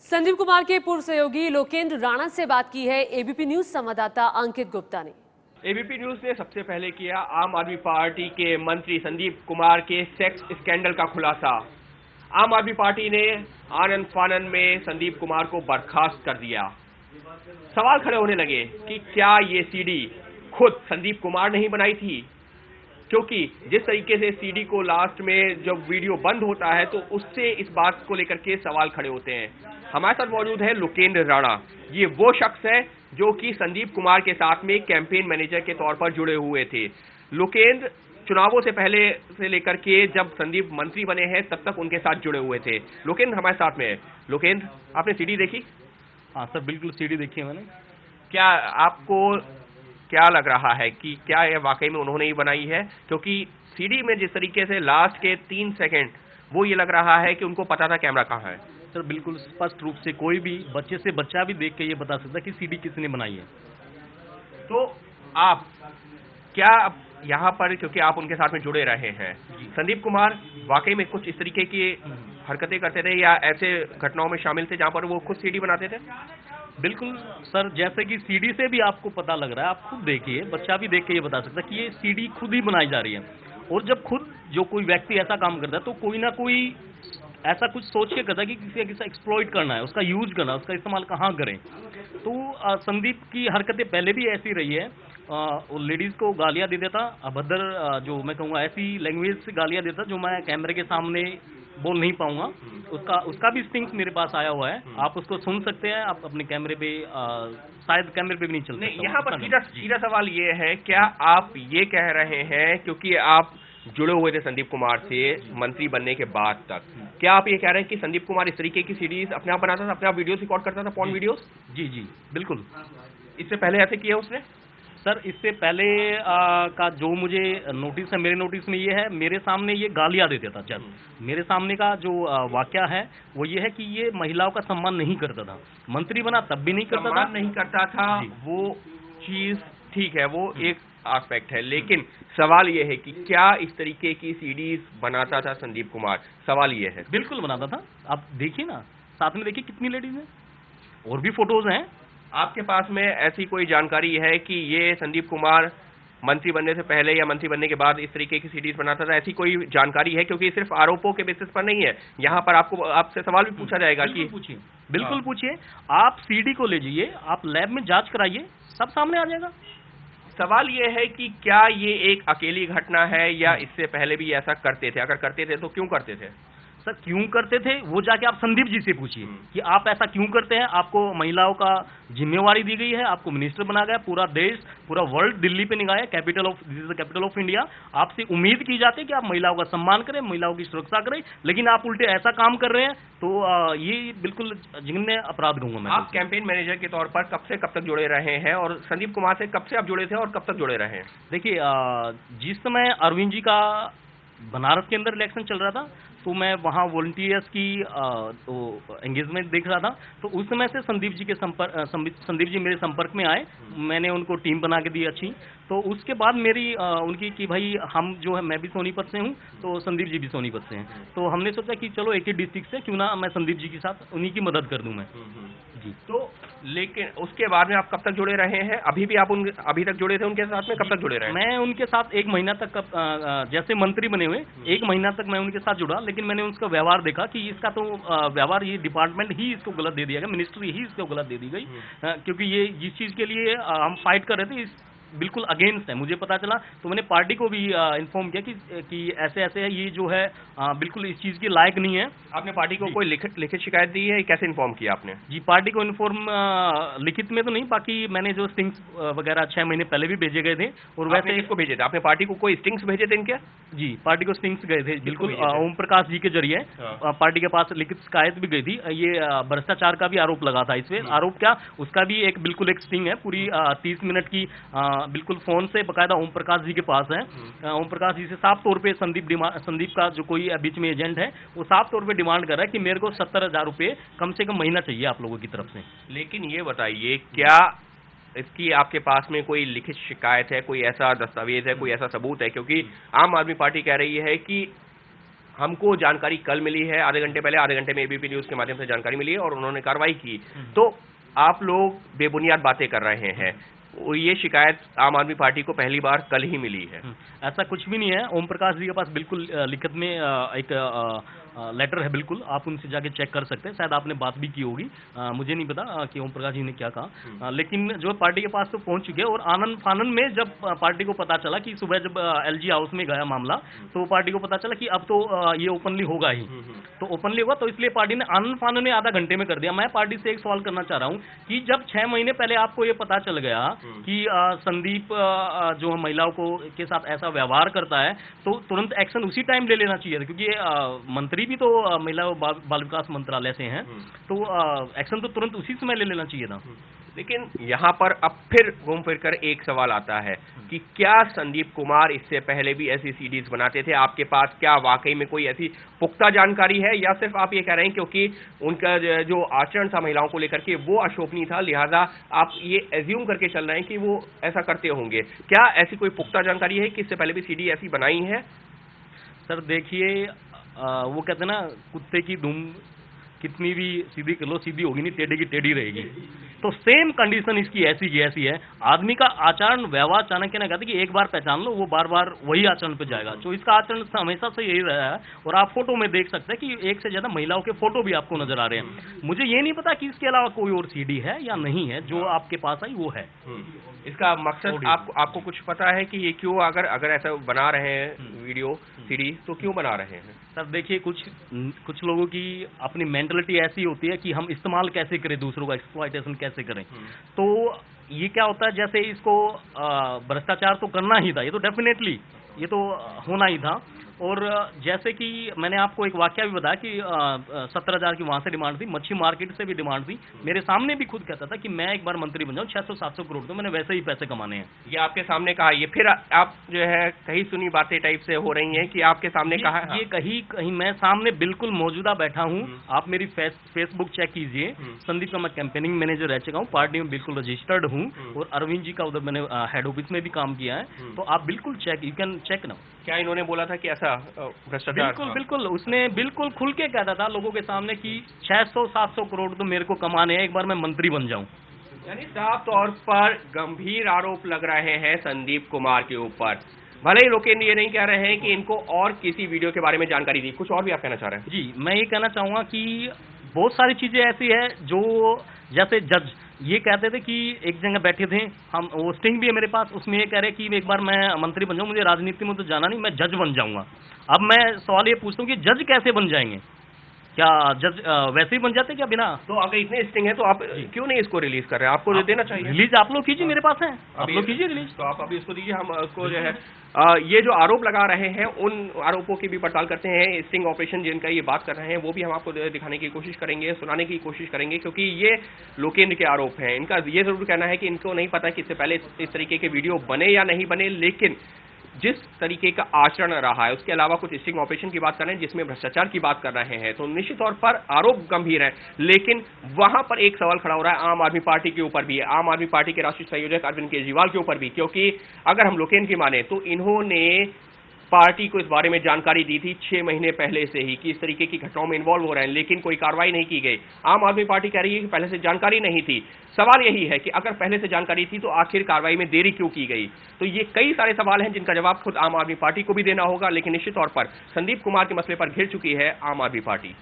संदीप कुमार के पूर्व सहयोगी लोकेंद्र राणा से बात की है एबीपी न्यूज संवाददाता अंकित गुप्ता ने। एबीपी न्यूज ने सबसे पहले किया आम आदमी पार्टी के मंत्री संदीप कुमार के सेक्स स्कैंडल का खुलासा। आम आदमी पार्टी ने आनन फानन में संदीप कुमार को बर्खास्त कर दिया। सवाल खड़े होने लगे कि क्या ये सीडी खुद संदीप कुमार ने ही बनाई थी, क्योंकि जिस तरीके से सीडी को लास्ट में जब वीडियो बंद होता है तो उससे इस बात को लेकर के सवाल खड़े होते हैं। हमारे साथ मौजूद है लोकेंद्र राणा। ये वो शख्स है जो कि संदीप कुमार के साथ में कैंपेन मैनेजर के तौर पर जुड़े हुए थे। लोकेंद्र चुनावों से पहले से लेकर के जब संदीप मंत्री बने हैं तब तक उनके साथ जुड़े हुए थे। लोकेंद्र हमारे साथ में है। लोकेंद्र, आपने सीडी देखी? हाँ सर, बिल्कुल सीडी देखी है मैंने। क्या आपको क्या लग रहा है कि क्या यह वाकई में उन्होंने ही बनाई है? क्योंकि सीडी में जिस तरीके से लास्ट के 3 सेकंड वो ये लग रहा है कि उनको पता था कैमरा कहाँ है। सर बिल्कुल स्पष्ट रूप से कोई भी बच्चे से बच्चा भी देख के ये बता सकता है कि सीडी किसने बनाई है। तो आप क्या यहाँ पर, क्योंकि आप उनके साथ में जुड़े रहे हैं, संदीप कुमार वाकई में कुछ इस तरीके की हरकतें करते थे या ऐसे घटनाओं में शामिल थे जहाँ पर वो खुद सीडी बनाते थे? बिल्कुल सर, जैसे कि सीडी से भी आपको पता लग रहा है, आप खुद देखिए, बच्चा भी देख के ये बता सकता है कि ये सीडी खुद ही बनाई जा रही है। और जब खुद जो कोई व्यक्ति ऐसा काम करता है तो कोई ना कोई ऐसा कुछ सोच के करता है कि किसी किसी एक्सप्लॉइट करना है, उसका यूज करना है, उसका इस्तेमाल कहाँ करें। तो संदीप की हरकतें पहले भी ऐसी रही है। वो लेडीज को गालियां दे देता, अभद्र, जो मैं कहूँगा ऐसी लैंग्वेज से गालियां देता जो मैं कैमरे के सामने बोल नहीं पाऊंगा। उसका भी स्टिंग्स मेरे पास आया हुआ है, आप उसको सुन सकते हैं। आप अपने कैमरे पे, शायद कैमरे पे भी नहीं चल सकता। यहाँ पर सीधा सवाल ये है, क्या आप ये कह रहे हैं, क्योंकि आप जुड़े हुए थे संदीप कुमार से मंत्री बनने के बाद तक, क्या आप ये कह रहे हैं कि संदीप कुमार इस तरीके की सीरीज अपने आप बनाता था, अपने आप वीडियोस रिकॉर्ड करता था, पॉर्न वीडियोस? जी जी बिल्कुल। इससे पहले ऐसे किया उसने? सर इससे पहले का जो मुझे नोटिस है, मेरे नोटिस में ये है, मेरे सामने ये गालियां देता था। जब मेरे सामने का जो वाकया है वो ये है कि ये महिलाओं का सम्मान नहीं करता था। मंत्री बना तब भी नहीं करता था। नहीं करता था, वो चीज ठीक है, वो एक एस्पेक्ट है, लेकिन सवाल ये है कि क्या इस तरीके की सीडीज बनाता था संदीप कुमार? सवाल ये है। बिल्कुल बनाता था, आप देखिए ना, साथ में देखिए कितनी लेडीज हैं, और भी फोटोज हैं। आपके पास में ऐसी कोई जानकारी है कि ये संदीप कुमार मंत्री बनने से पहले या मंत्री बनने के बाद इस तरीके की सीडीज बनाता था? ऐसी कोई जानकारी है? क्योंकि सिर्फ आरोपों के बेसिस पर नहीं है, यहाँ पर आपसे सवाल भी पूछा जाएगा कि पूछिए, बिल्कुल पूछिए। आप सीडी को ले जाइए, आप लैब में जांच कराइए, सब सामने आ जाएगा। सवाल ये है कि क्या ये एक अकेली घटना है या इससे पहले भी ऐसा करते थे? अगर करते थे तो क्यों करते थे? सर क्यों करते थे वो जाके आप संदीप जी से पूछिए कि आप ऐसा क्यों करते हैं। आपको महिलाओं का जिम्मेवारी दी गई है, आपको मिनिस्टर बना गया, पूरा देश, पूरा वर्ल्ड दिल्ली पे निगाह है, this is the capital of India. आपसे उम्मीद की जाती है कि आप महिलाओं का सम्मान करें, महिलाओं की सुरक्षा करें, लेकिन आप उल्टे ऐसा काम कर रहे हैं। तो ये बिल्कुल जिन्हें अपराध कहूंगा मैं। आप कैंपेन मैनेजर के तौर पर कब से कब तक जुड़े रहे हैं, और संदीप कुमार से कब से आप जुड़े थे और कब तक जुड़े रहे हैं? देखिए, जिस समय अरविंद जी का बनारस के अंदर इलेक्शन चल रहा था तो मैं वहाँ वॉलंटियर्स की तो एंगेजमेंट देख रहा था। तो उस समय से संदीप जी मेरे संपर्क में आए, मैंने उनको टीम बना के दी अच्छी। तो उसके बाद मेरी उनकी कि भाई हम जो है, मैं भी सोनीपत से हूँ तो संदीप जी भी सोनीपत से हैं, तो हमने सोचा कि चलो एक ही डिस्ट्रिक्ट से क्यों ना मैं संदीप जी के साथ उन्हीं की मदद कर दूं मैं। जी। तो लेकिन उसके बाद में आप कब तक जुड़े रहे हैं? अभी भी आप अभी तक जुड़े थे उनके साथ में? कब तक जुड़े रहे? मैं उनके साथ 1 महीना तक, जैसे मंत्री बने हुए 1 महीना तक मैं उनके साथ जुड़ा, लेकिन मैंने उसका व्यवहार देखा कि इसका तो व्यवहार, ये डिपार्टमेंट ही इसको गलत दे दिया गया, मिनिस्ट्री ही इसको गलत दे दी गई। क्योंकि ये जिस चीज़ के लिए हम फाइट कर रहे थे बिल्कुल अगेंस्ट है। मुझे पता चला तो मैंने पार्टी को भी इन्फॉर्म किया कि ऐसे ऐसे है, ये जो है बिल्कुल इस चीज़ के लायक नहीं है। आपने पार्टी को कोई लिखित शिकायत दी है? कैसे इन्फॉर्म किया आपने? जी, पार्टी को इन्फॉर्म लिखित में तो नहीं, बाकी मैंने जो स्टिंग्स वगैरह 6 महीने पहले भी भेजे गए थे। और वैसे किसको भेजे थे आपने? पार्टी को कोई स्टिंग्स भेजे थे इनके? जी, पार्टी को स्टिंग्स गए थे, बिल्कुल ओम प्रकाश जी के जरिए पार्टी के पास लिखित शिकायत भी गई थी। ये भ्रष्टाचार का भी आरोप लगा था इसमें। आरोप क्या, उसका भी बिल्कुल एक स्टिंग है पूरी 30 मिनट की, बिल्कुल फोन से बकायदा ओम प्रकाश जी के पास है। ओम प्रकाश जी से साफ तौर पे संदीप का जो कोई बीच में एजेंट है वो साफ तौर पे डिमांड कर रहा है कि मेरे को 70,000 रुपये कम से कम महीना चाहिए आप लोगों की तरफ से। लेकिन ये बताइए, क्या इसकी आपके पास में कोई लिखित शिकायत है, कोई ऐसा दस्तावेज है, कोई ऐसा सबूत है? क्योंकि आम आदमी पार्टी कह रही है कि हमको जानकारी कल मिली है, आधे घंटे पहले, आधे घंटे में एबीपी न्यूज के माध्यम से जानकारी मिली है और उन्होंने कार्रवाई की। तो आप लोग बेबुनियाद बातें कर रहे हैं। ये शिकायत आम आदमी पार्टी को पहली बार कल ही मिली है। ऐसा कुछ भी नहीं है। ओम प्रकाश जी के पास बिल्कुल लिखित में एक लेटर है, बिल्कुल आप उनसे जाके चेक कर सकते हैं। शायद आपने बात भी की होगी, मुझे नहीं पता कि ओम प्रकाश जी ने क्या कहा, लेकिन जो पार्टी के पास तो पहुंच चुके हैं। और आनंद फानन में जब पार्टी को पता चला कि सुबह जब एलजी हाउस में गया मामला, तो पार्टी को पता चला कि अब तो ये ओपनली होगा ही, तो ओपनली होगा, तो इसलिए पार्टी ने आनंद फानन ने आधा घंटे में कर दिया। मैं पार्टी से एक सवाल करना चाह रहा हूँ कि जब 6 महीने पहले आपको ये पता चल गया कि संदीप जो महिलाओं को के साथ ऐसा व्यवहार करता है, तो तुरंत एक्शन उसी टाइम ले लेना चाहिए था, क्योंकि मंत्री भी तो महिला और बाल विकास मंत्रालय से हैं, तो एक्शन तो तुरंत उसी समय ले लेना चाहिए था। लेकिन यहाँ पर अब फिर घूम फिर कर एक सवाल आता है कि क्या संदीप कुमार इससे पहले भी ऐसी सीडीज बनाते थे? आपके पास क्या वाकई में कोई ऐसी पुख्ता जानकारी है, या सिर्फ आप ये कह रहे हैं क्योंकि उनका जो आचरण था महिलाओं को लेकर के वो अशोभनीय था, लिहाजा आप ये एज्यूम करके चल रहे हैं कि वो ऐसा करते होंगे? क्या ऐसी कोई पुख्ता जानकारी है कि इससे पहले भी सीडी ऐसी बनाई है? सर देखिए, वो कहते हैं ना, कुत्ते की दुम कितनी भी सीधी कर लो, सीधी होगी नहीं, टेढ़ी की टेढ़ी रहेगी। तो सेम कंडीशन इसकी ऐसी की ऐसी है। आदमी का आचरण व्यवहार चाणक्य ने कहते कि एक बार पहचान लो, वो बार बार वही आचरण पे जाएगा। तो इसका आचरण हमेशा से यही रहा है। और आप फोटो में देख सकते हैं कि एक से ज्यादा महिलाओं के फोटो भी आपको नजर आ रहे हैं। मुझे ये नहीं पता कि इसके अलावा कोई और सीडी है या नहीं है, जो आपके पास आई वो है। इसका मकसद आपको कुछ पता है कि ये क्यों, अगर ऐसा बना रहे हैं वीडियो सीडी, तो क्यों बना रहे हैं? सर देखिए, कुछ लोगों की अपनी मेंटलिटी ऐसी होती है कि हम इस्तेमाल कैसे करें, दूसरों का एक्सप्लॉयटेशन कैसे करें। तो ये क्या होता है, जैसे इसको भ्रष्टाचार तो करना ही था, ये तो डेफिनेटली ये तो होना ही था। और जैसे कि मैंने आपको एक वाकया भी बताया कि 17,000 की वहां से डिमांड थी, मच्छी मार्केट से भी डिमांड थी। मेरे सामने भी खुद कहता था कि मैं एक बार मंत्री बन जाऊं, 600-700 करोड़ तो मैंने वैसे ही पैसे कमाने हैं। ये आपके सामने कहा, ये फिर आप जो है कहीं सुनी बातें टाइप से हो रही हैं कि आपके सामने कहा है? ये कहीं मैं सामने बिल्कुल मौजूदा बैठा हूँ। आप मेरी फेसबुक चेक कीजिए। संदीप का मैं कैंपेनिंग मैनेजर रह चुका हूँ, पार्टी में बिल्कुल रजिस्टर्ड हूँ, और अरविंद जी का उधर मैंने हेड ऑफिस में भी काम किया है। तो आप बिल्कुल यू कैन चेक ना। क्या इन्होंने बोला था कि ऐसा भ्रष्टाचार? बिल्कुल उसने बिल्कुल खुल के कहता था लोगों के सामने कि 600-700 करोड़ तो मेरे को कमाने हैं, एक बार मैं मंत्री बन जाऊं। यानी साफ तौर पर गंभीर आरोप लग रहे हैं संदीप कुमार के ऊपर। भले ही लोग ये नहीं कह रहे हैं कि इनको और किसी वीडियो के बारे में जानकारी दी, कुछ और भी आप कहना चाह रहे हैं? जी, मैं ये कहना चाहूंगा कि बहुत सारी चीजें ऐसी है जो, जैसे जज ये कहते थे कि एक जगह बैठे थे हम, वो स्टिंग भी है मेरे पास, उसमें ये कह रहे कि एक बार मैं मंत्री बन जाऊं, मुझे राजनीति में तो जाना नहीं, मैं जज बन जाऊंगा। अब मैं सवाल ये पूछता हूँ कि जज कैसे बन जाएंगे? क्या जज वैसे ही बन जाते क्या बिना? तो अगर इतने स्टिंग है तो आप क्यों नहीं इसको रिलीज कर रहे हैं? आपको देना चाहिए। रिलीज आप लोग कीजिए, मेरे पास है, आप लोग कीजिए रिलीज। तो आप अभी इसको दीजिए, हम उसको जो है ये जो आरोप लगा रहे हैं उन आरोपों की भी पड़ताल करते हैं। स्टिंग ऑपरेशन जिनका ये बात कर रहे हैं वो भी हम आपको दिखाने की कोशिश करेंगे, सुनाने की कोशिश करेंगे, क्योंकि ये लोकेंद्र के आरोप हैं। इनका ये जरूर कहना है कि इनको नहीं पता कि इससे पहले इस तरीके के वीडियो बने या नहीं बने, लेकिन जिस तरीके का आचरण रहा है उसके अलावा कुछ स्टिंग ऑपरेशन की बात कर रहे हैं जिसमें भ्रष्टाचार की बात कर रहे हैं। तो निश्चित तौर पर आरोप गंभीर है, लेकिन वहां पर एक सवाल खड़ा हो रहा है आम आदमी पार्टी के ऊपर भी, आम आदमी पार्टी के राष्ट्रीय संयोजक अरविंद केजरीवाल के ऊपर भी, क्योंकि अगर हम लोकेंद्र की माने तो इन्होंने पार्टी को इस बारे में जानकारी दी थी 6 महीने पहले से ही कि इस तरीके की घटनाओं में इन्वॉल्व हो रहे हैं, लेकिन कोई कार्रवाई नहीं की गई। आम आदमी पार्टी कह रही है कि पहले से जानकारी नहीं थी। सवाल यही है कि अगर पहले से जानकारी थी तो आखिर कार्रवाई में देरी क्यों की गई? तो ये कई सारे सवाल हैं जिनका जवाब खुद आम आदमी पार्टी को भी देना होगा, लेकिन निश्चित तौर पर संदीप कुमार के मसले पर घिर चुकी है आम आदमी पार्टी।